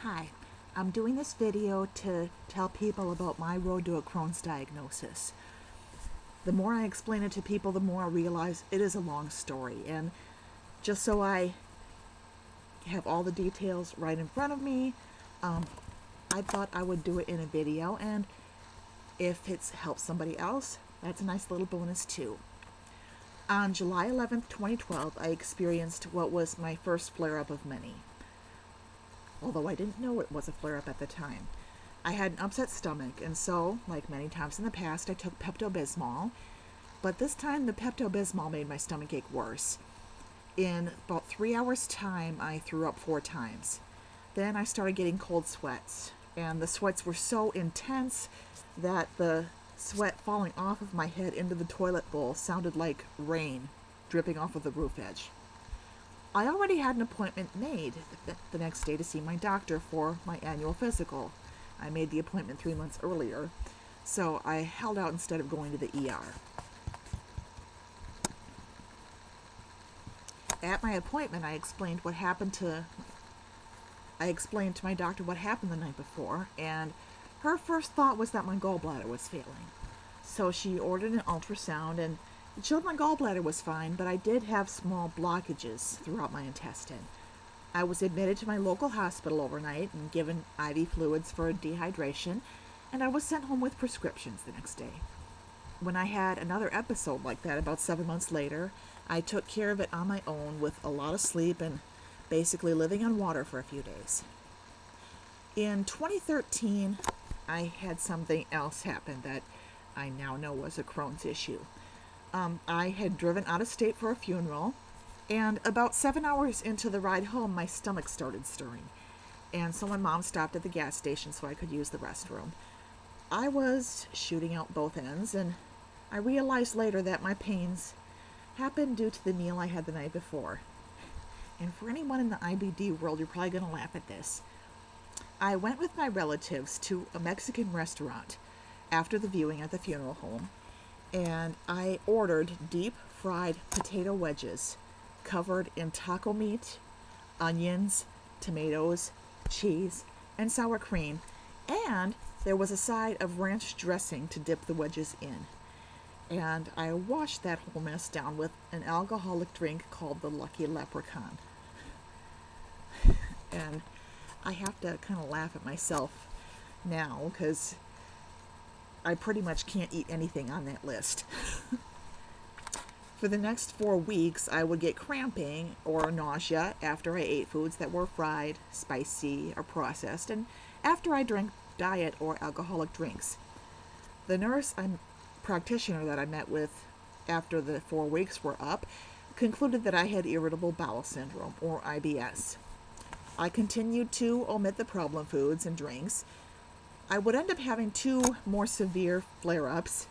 Hi, I'm doing this video to tell people about my road to a Crohn's diagnosis. The more I explain it to people, the more I realize it is a long story. And just so I have all the details right in front of me, I thought I would do it in a video. And if it's helped somebody else, that's a nice little bonus too. On July 11th, 2012, I experienced what was my first flare-up of many. Although I didn't know it was a flare-up at the time. I had an upset stomach, and so, like many times in the past, I took Pepto-Bismol, but this time the Pepto-Bismol made my stomach ache worse. In about 3 hours' time, I threw up 4 times. Then I started getting cold sweats, and the sweats were so intense that the sweat falling off of my head into the toilet bowl sounded like rain dripping off of the roof edge. I already had an appointment made the next day to see my doctor for my annual physical. I made the appointment 3 months earlier, so I held out instead of going to the ER. At my appointment, I explained to my doctor what happened the night before, and her first thought was that my gallbladder was failing. So she ordered an ultrasound, and it showed my gallbladder was fine, but I did have small blockages throughout my intestine. I was admitted to my local hospital overnight and given IV fluids for dehydration, and I was sent home with prescriptions the next day. When I had another episode like that about 7 months later, I took care of it on my own with a lot of sleep and basically living on water for a few days. In 2013, I had something else happen that I now know was a Crohn's issue. I had driven out of state for a funeral, and about 7 hours into the ride home, my stomach started stirring. And so my mom stopped at the gas station so I could use the restroom. I was shooting out both ends, and I realized later that my pains happened due to the meal I had the night before. And for anyone in the IBD world, you're probably going to laugh at this. I went with my relatives to a Mexican restaurant after the viewing at the funeral home, and I ordered deep fried potato wedges covered in taco meat, onions, tomatoes, cheese, and sour cream, and there was a side of ranch dressing to dip the wedges in. And I washed that whole mess down with an alcoholic drink called the Lucky Leprechaun. And I have to kind of laugh at myself now because I pretty much can't eat anything on that list. For the next 4 weeks, I would get cramping or nausea after I ate foods that were fried, spicy, or processed, and after I drank diet or alcoholic drinks. The nurse and practitioner that I met with after the 4 weeks were up concluded that I had irritable bowel syndrome, or IBS. I continued to omit the problem foods and drinks. I would end up having 2 more severe flare-ups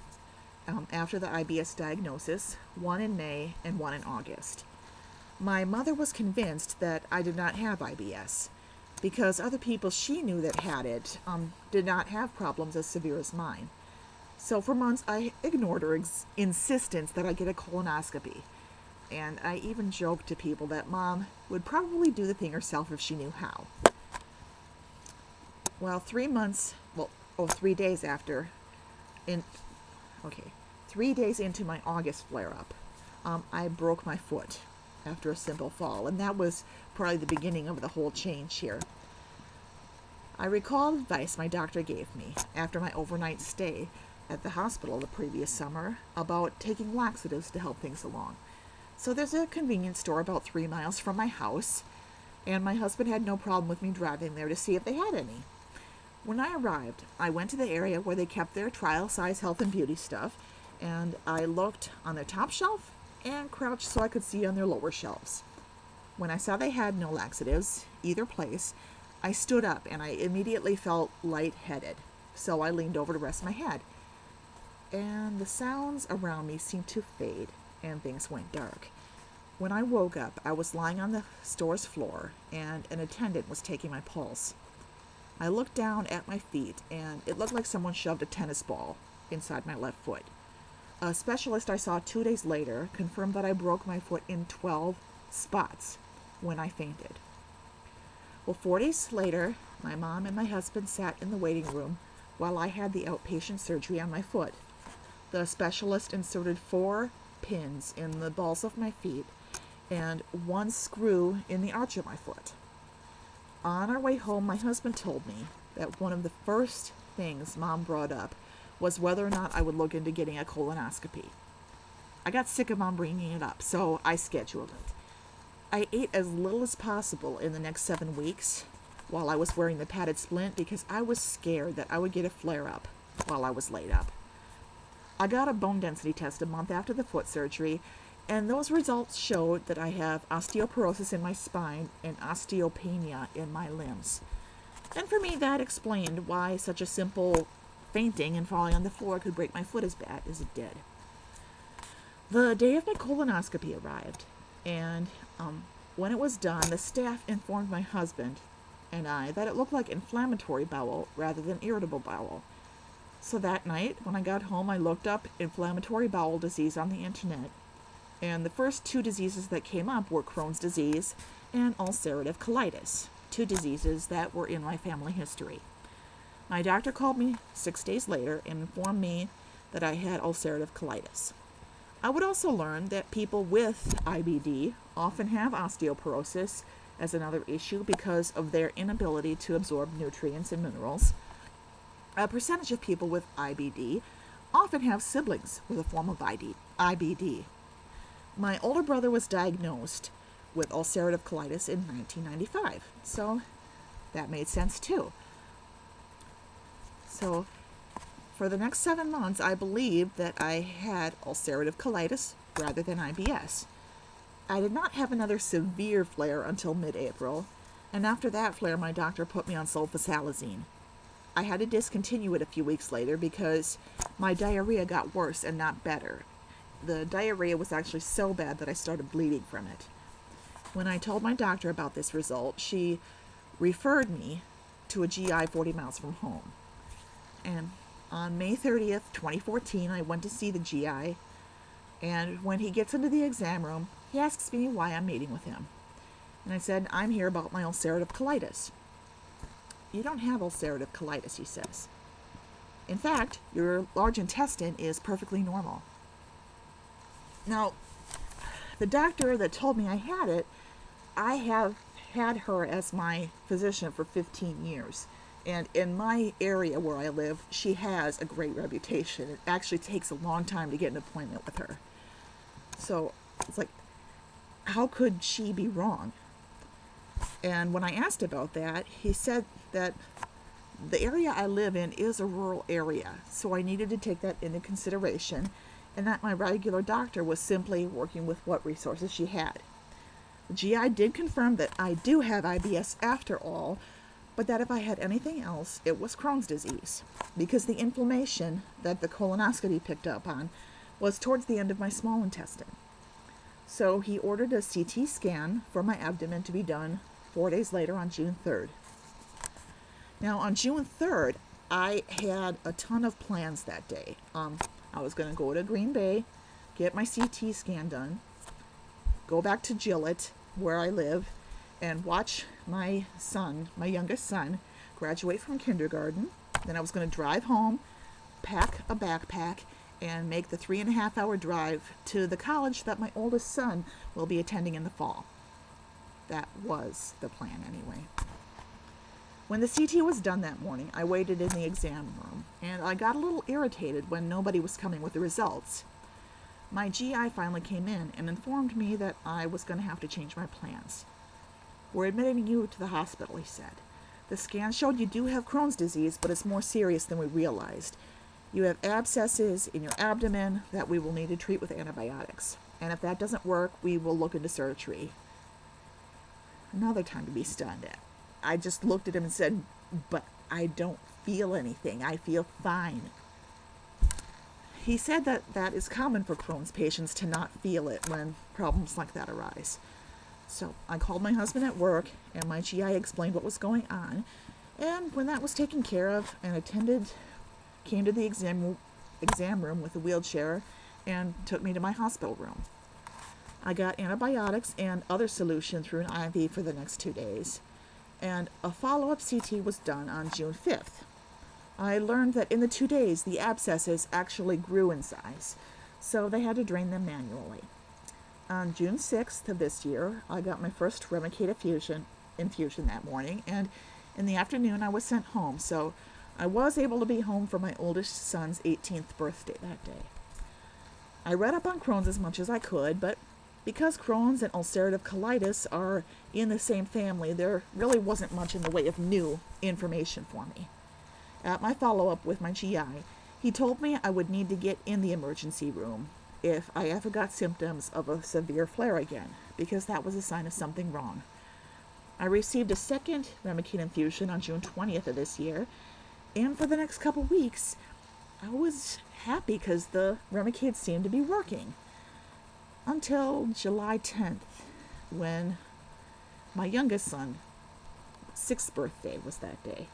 after the IBS diagnosis, one in May and one in August. My mother was convinced that I did not have IBS because other people she knew that had it did not have problems as severe as mine. So for months I ignored her insistence that I get a colonoscopy. And I even joked to people that Mom would probably do the thing herself if she knew how. Well, 3 days after, 3 days into my August flare-up, I broke my foot after a simple fall, and that was probably the beginning of the whole change here. I recall advice my doctor gave me after my overnight stay at the hospital the previous summer about taking laxatives to help things along. So there's a convenience store about 3 miles from my house, and my husband had no problem with me driving there to see if they had any. When I arrived, I went to the area where they kept their trial-size health and beauty stuff, and I looked on their top shelf and crouched so I could see on their lower shelves. When I saw they had no laxatives, either place, I stood up and I immediately felt lightheaded, so I leaned over to rest my head. And the sounds around me seemed to fade, and things went dark. When I woke up, I was lying on the store's floor, and an attendant was taking my pulse. I looked down at my feet, and it looked like someone shoved a tennis ball inside my left foot. A specialist I saw 2 days later confirmed that I broke my foot in 12 spots when I fainted. Well, 4 days later, my mom and my husband sat in the waiting room while I had the outpatient surgery on my foot. The specialist inserted 4 pins in the balls of my feet and 1 screw in the arch of my foot. On our way home, my husband told me that one of the first things Mom brought up was whether or not I would look into getting a colonoscopy. I got sick of Mom bringing it up, so I scheduled it. I ate as little as possible in the next 7 weeks while I was wearing the padded splint because I was scared that I would get a flare-up while I was laid up. I got a bone density test a month after the foot surgery, and those results showed that I have osteoporosis in my spine and osteopenia in my limbs. And for me, that explained why such a simple fainting and falling on the floor could break my foot as bad as it did. The day of my colonoscopy arrived, and when it was done, the staff informed my husband and I that it looked like inflammatory bowel rather than irritable bowel. So that night, when I got home, I looked up inflammatory bowel disease on the internet, and the first 2 diseases that came up were Crohn's disease and ulcerative colitis, 2 diseases that were in my family history. My doctor called me 6 days later and informed me that I had ulcerative colitis. I would also learn that people with IBD often have osteoporosis as another issue because of their inability to absorb nutrients and minerals. A percentage of people with IBD often have siblings with a form of IBD. My older brother was diagnosed with ulcerative colitis in 1995, so that made sense too. So for the next 7 months, I believed that I had ulcerative colitis rather than IBS. I did not have another severe flare until mid-April, and after that flare, my doctor put me on sulfasalazine. I had to discontinue it a few weeks later because my diarrhea got worse and not better. The diarrhea was actually so bad that I started bleeding from it. When I told my doctor about this result, she referred me to a GI 40 miles from home. And on May 30th, 2014, I went to see the GI, and when he gets into the exam room, he asks me why I'm meeting with him. And I said, I'm here about my ulcerative colitis. You don't have ulcerative colitis, he says. In fact, your large intestine is perfectly normal. Now, the doctor that told me I had it, I have had her as my physician for 15 years. And in my area where I live, she has a great reputation. It actually takes a long time to get an appointment with her. So it's like, how could she be wrong? And when I asked about that, he said that the area I live in is a rural area, so I needed to take that into consideration, and that my regular doctor was simply working with what resources she had. The GI did confirm that I do have IBS after all, but that if I had anything else, it was Crohn's disease, because the inflammation that the colonoscopy picked up on was towards the end of my small intestine. So he ordered a CT scan for my abdomen to be done 4 days later on June 3rd. Now on June 3rd, I had a ton of plans that day. I was going to go to Green Bay, get my CT scan done, go back to Gillette, where I live, and watch my son, my youngest son, graduate from kindergarten. Then I was going to drive home, pack a backpack, and make the 3.5-hour drive to the college that my oldest son will be attending in the fall. That was the plan anyway. When the CT was done that morning, I waited in the exam room, and I got a little irritated when nobody was coming with the results. My GI finally came in and informed me that I was going to have to change my plans. We're admitting you to the hospital, he said. The scan showed you do have Crohn's disease, but it's more serious than we realized. You have abscesses in your abdomen that we will need to treat with antibiotics. And if that doesn't work, we will look into surgery. Another time to be stunned. I just looked at him and said, but I don't feel anything. I feel fine. He said that that is common for Crohn's patients to not feel it when problems like that arise. So I called my husband at work, and my GI explained what was going on. And when that was taken care of, an attendant came to the exam room with a wheelchair and took me to my hospital room. I got antibiotics and other solution through an IV for the next 2 days. and a follow-up CT was done on June 5th. I learned that in the 2 days, the abscesses actually grew in size, so they had to drain them manually. On June 6th of this year, I got my first Remicade infusion that morning, and in the afternoon I was sent home, so I was able to be home for my oldest son's 18th birthday that day. I read up on Crohn's as much as I could, but because Crohn's and ulcerative colitis are in the same family, there really wasn't much in the way of new information for me. At my follow-up with my GI, he told me I would need to get in the emergency room if I ever got symptoms of a severe flare again, because that was a sign of something wrong. I received a second Remicade infusion on June 20th of this year, and for the next couple weeks, I was happy because the Remicade seemed to be working. Until July 10th, when my youngest son, 6th birthday was that day.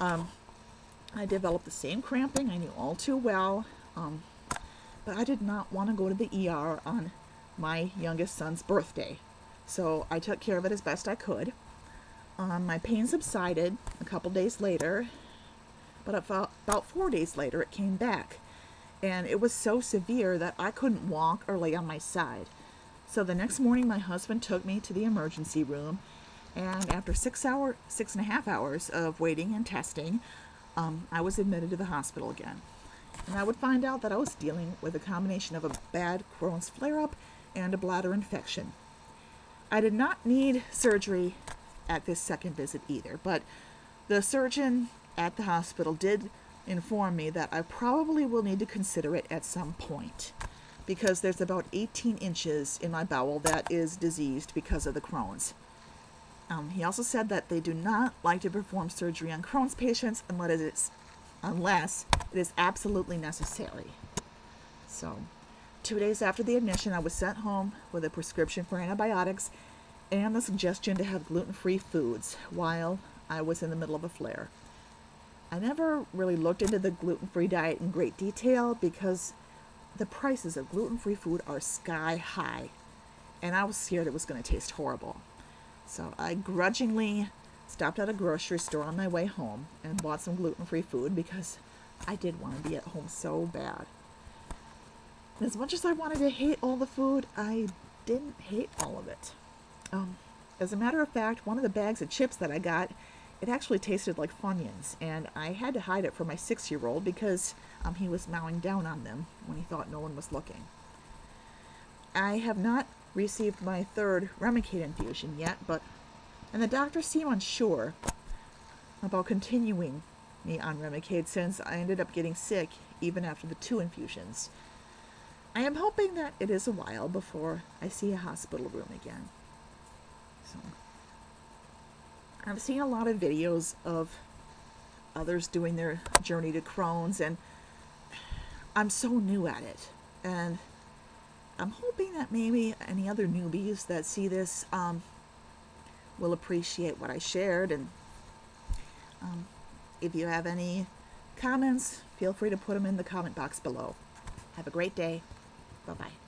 I developed the same cramping I knew all too well, but I did not want to go to the ER on my youngest son's birthday, so I took care of it as best I could. My pain subsided a couple days later, but about 4 days later it came back, and it was so severe that I couldn't walk or lay on my side. So the next morning my husband took me to the emergency room, and after 6.5 hours of waiting and testing, I was admitted to the hospital again. And I would find out that I was dealing with a combination of a bad Crohn's flare-up and a bladder infection. I did not need surgery at this second visit either, but the surgeon at the hospital did inform me that I probably will need to consider it at some point, because there's about 18 inches in my bowel that is diseased because of the Crohn's. He also said that they do not like to perform surgery on Crohn's patients unless it is absolutely necessary. So, 2 days after the admission, I was sent home with a prescription for antibiotics and the suggestion to have gluten-free foods while I was in the middle of a flare. I never really looked into the gluten-free diet in great detail because the prices of gluten-free food are sky high, and I was scared it was going to taste horrible. So I grudgingly stopped at a grocery store on my way home and bought some gluten-free food because I did want to be at home so bad. As much as I wanted to hate all the food, I didn't hate all of it. As a matter of fact, one of the bags of chips that I got, it actually tasted like Funyuns, and I had to hide it from my 6-year-old because he was mowing down on them when he thought no one was looking. I have not received my third Remicade infusion yet, and the doctors seem unsure about continuing me on Remicade since I ended up getting sick even after the 2 infusions. I am hoping that it is a while before I see a hospital room again. So, I've seen a lot of videos of others doing their journey to Crohn's, and I'm so new at it, and I'm hoping that maybe any other newbies that see this will appreciate what I shared, and if you have any comments, feel free to put them in the comment box below. Have a great day. Bye-bye.